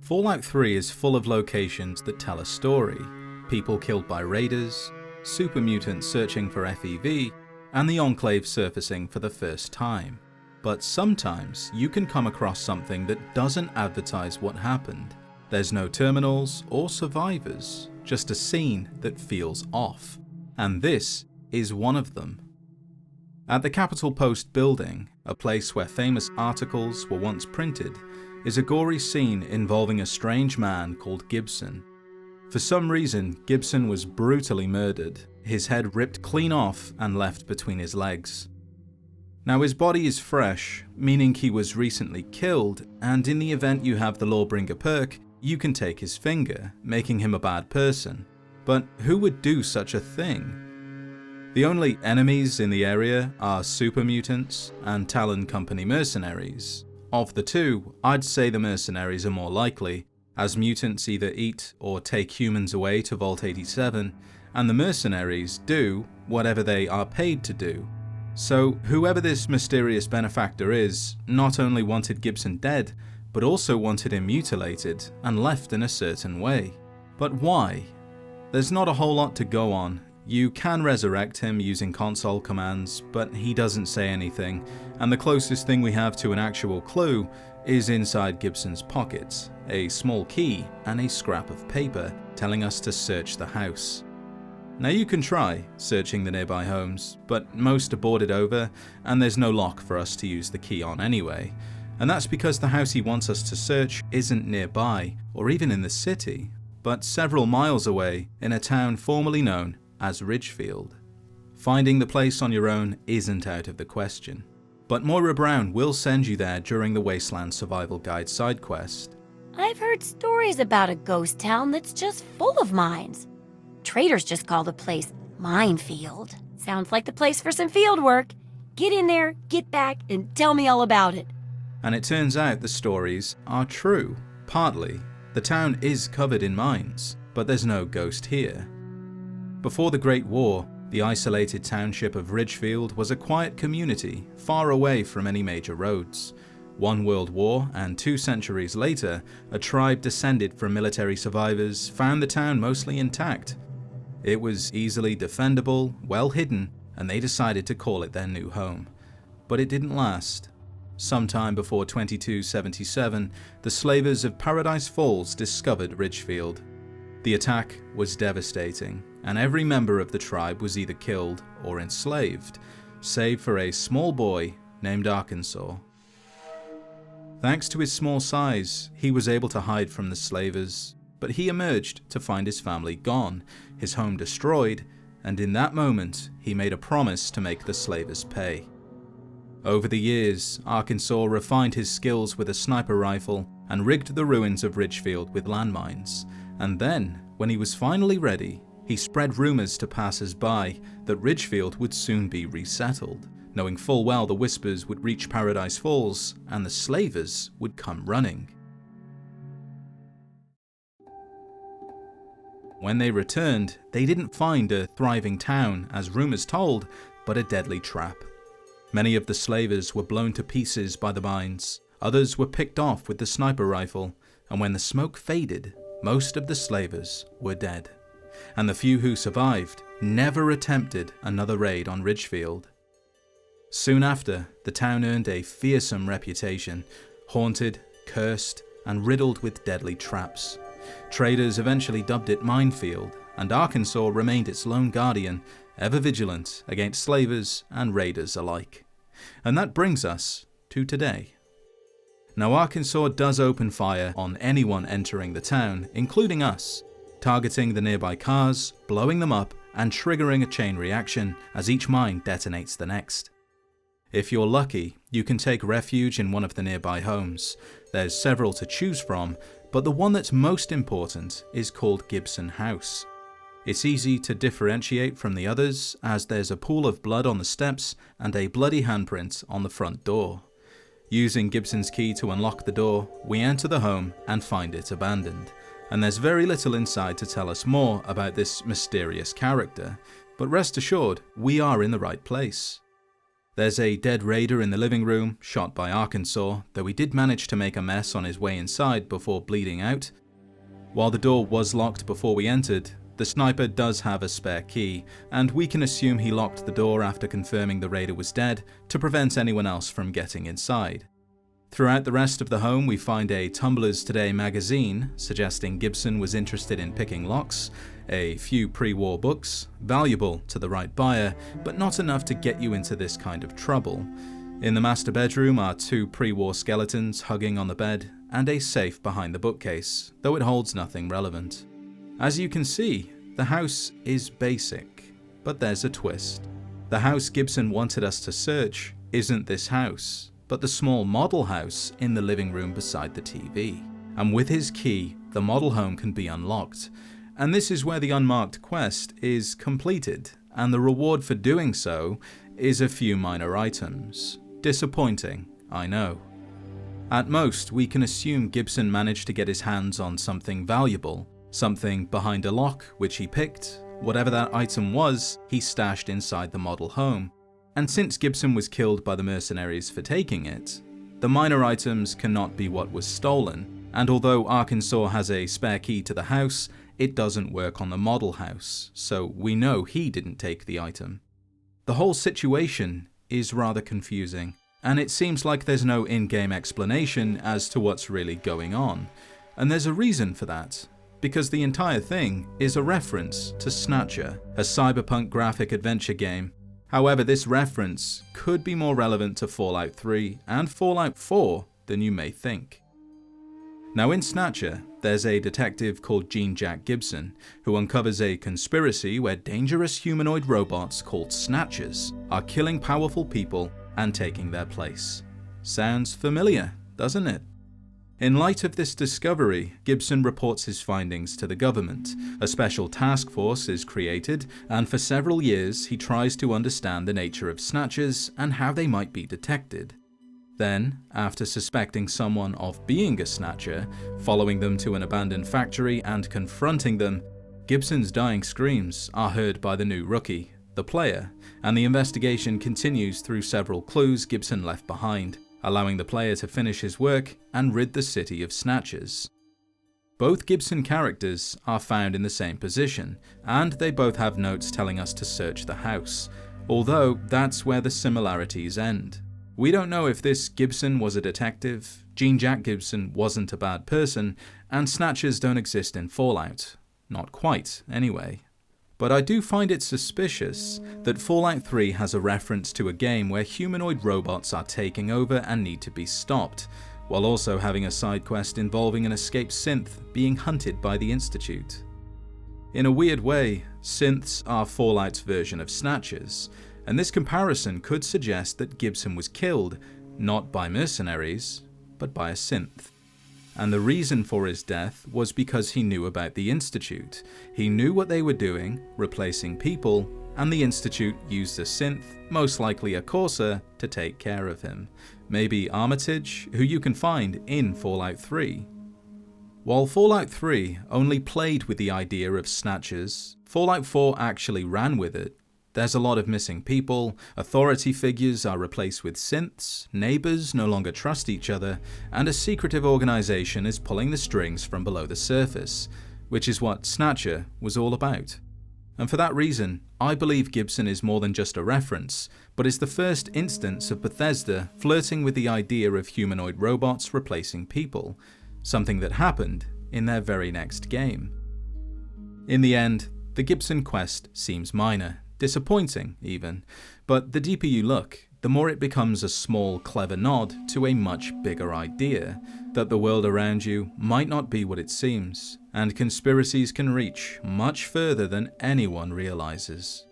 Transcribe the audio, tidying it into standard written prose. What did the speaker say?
Fallout 3 is full of locations that tell a story. People killed by raiders, super mutants searching for FEV, and the Enclave surfacing for the first time. But sometimes you can come across something that doesn't advertise what happened. There's no terminals or survivors, just a scene that feels off. And this is one of them. At the Capitol Post building, a place where famous articles were once printed, is a gory scene involving a strange man called Gibson. For some reason, Gibson was brutally murdered, his head ripped clean off and left between his legs. Now his body is fresh, meaning he was recently killed, and in the event you have the Lawbringer perk, you can take his finger, making him a bad person. But who would do such a thing? The only enemies in the area are super mutants and Talon Company mercenaries. Of the two, I'd say the mercenaries are more likely, as mutants either eat or take humans away to Vault 87, and the mercenaries do whatever they are paid to do. So whoever this mysterious benefactor is, not only wanted Gibson dead, but also wanted him mutilated and left in a certain way. But why? There's not a whole lot to go on. You can resurrect him using console commands, but he doesn't say anything, and the closest thing we have to an actual clue is inside Gibson's pockets, a small key and a scrap of paper telling us to search the house. Now you can try searching the nearby homes, but most are boarded over and there's no lock for us to use the key on anyway, and that's because the house he wants us to search isn't nearby or even in the city, but several miles away in a town formerly known as Ridgefield. Finding the place on your own isn't out of the question, but Moira Brown will send you there during the Wasteland Survival Guide side quest. I've heard stories about a ghost town that's just full of mines. Traders just call the place Minefield. Sounds like the place for some field work. Get in there, get back, and tell me all about it. And it turns out the stories are true. Partly. The town is covered in mines, but there's no ghost here. Before the Great War, the isolated township of Ridgefield was a quiet community far away from any major roads. 1 World War and 2 centuries later, a tribe descended from military survivors found the town mostly intact. It was easily defendable, well hidden, and they decided to call it their new home. But it didn't last. Sometime before 2277, the slavers of Paradise Falls discovered Ridgefield. The attack was devastating, and every member of the tribe was either killed or enslaved, save for a small boy named Arkansas. Thanks to his small size, he was able to hide from the slavers, but he emerged to find his family gone, his home destroyed, and in that moment, he made a promise to make the slavers pay. Over the years, Arkansas refined his skills with a sniper rifle and rigged the ruins of Ridgefield with landmines, and then, when he was finally ready, he spread rumors to passers-by that Ridgefield would soon be resettled, knowing full well the whispers would reach Paradise Falls and the slavers would come running. When they returned, they didn't find a thriving town, as rumors told, but a deadly trap. Many of the slavers were blown to pieces by the mines, others were picked off with the sniper rifle, and when the smoke faded, most of the slavers were dead. And the few who survived never attempted another raid on Ridgefield. Soon after, the town earned a fearsome reputation, haunted, cursed, and riddled with deadly traps. Traders eventually dubbed it Minefield, and Arkansas remained its lone guardian, ever vigilant against slavers and raiders alike. And that brings us to today. Now Arkansas does open fire on anyone entering the town, including us, targeting the nearby cars, blowing them up, and triggering a chain reaction as each mine detonates the next. If you're lucky, you can take refuge in one of the nearby homes. There's several to choose from, but the one that's most important is called Gibson House. It's easy to differentiate from the others, as there's a pool of blood on the steps and a bloody handprint on the front door. Using Gibson's key to unlock the door, we enter the home and find it abandoned. And there's very little inside to tell us more about this mysterious character, but rest assured, we are in the right place. There's a dead raider in the living room, shot by Arkansas, though he did manage to make a mess on his way inside before bleeding out. While the door was locked before we entered, the sniper does have a spare key, and we can assume he locked the door after confirming the raider was dead to prevent anyone else from getting inside. Throughout the rest of the home, we find a Tumblr's Today magazine, suggesting Gibson was interested in picking locks, a few pre-war books, valuable to the right buyer, but not enough to get you into this kind of trouble. In the master bedroom are 2 pre-war skeletons hugging on the bed, and a safe behind the bookcase, though it holds nothing relevant. As you can see, the house is basic, but there's a twist. The house Gibson wanted us to search isn't this house, but the small model house in the living room beside the TV. And with his key, the model home can be unlocked. And this is where the unmarked quest is completed, and the reward for doing so is a few minor items. Disappointing, I know. At most, we can assume Gibson managed to get his hands on something valuable, something behind a lock which he picked. Whatever that item was, he stashed inside the model home. And since Gibson was killed by the mercenaries for taking it, the minor items cannot be what was stolen, and although Arkansas has a spare key to the house, it doesn't work on the model house, so we know he didn't take the item. The whole situation is rather confusing, and it seems like there's no in-game explanation as to what's really going on. And there's a reason for that, because the entire thing is a reference to Snatcher, a cyberpunk graphic adventure game. However, this reference could be more relevant to Fallout 3 and Fallout 4 than you may think. Now in Snatcher, there's a detective called Jack Gibson who uncovers a conspiracy where dangerous humanoid robots called Snatchers are killing powerful people and taking their place. Sounds familiar, doesn't it? In light of this discovery, Gibson reports his findings to the government. A special task force is created, and for several years he tries to understand the nature of Snatchers and how they might be detected. Then, after suspecting someone of being a Snatcher, following them to an abandoned factory and confronting them, Gibson's dying screams are heard by the new rookie, the player, and the investigation continues through several clues Gibson left behind, allowing the player to finish his work and rid the city of Snatchers. Both Gibson characters are found in the same position, and they both have notes telling us to search the house, although that's where the similarities end. We don't know if this Gibson was a detective, Jack Gibson wasn't a bad person, and Snatchers don't exist in Fallout. Not quite, anyway. But I do find it suspicious that Fallout 3 has a reference to a game where humanoid robots are taking over and need to be stopped, while also having a side quest involving an escaped synth being hunted by the Institute. In a weird way, synths are Fallout's version of Snatchers, and this comparison could suggest that Gibson was killed, not by mercenaries, but by a synth. And the reason for his death was because he knew about the Institute. He knew what they were doing, replacing people, and the Institute used a synth, most likely a Corsair, to take care of him. Maybe Armitage, who you can find in Fallout 3. While Fallout 3 only played with the idea of Snatchers, Fallout 4 actually ran with it. There's a lot of missing people, authority figures are replaced with synths, neighbors no longer trust each other, and a secretive organization is pulling the strings from below the surface, which is what Snatcher was all about. And for that reason, I believe Gibson is more than just a reference, but is the first instance of Bethesda flirting with the idea of humanoid robots replacing people, something that happened in their very next game. In the end, the Gibson quest seems minor. Disappointing, even, but the deeper you look, the more it becomes a small, clever nod to a much bigger idea, that the world around you might not be what it seems, and conspiracies can reach much further than anyone realizes.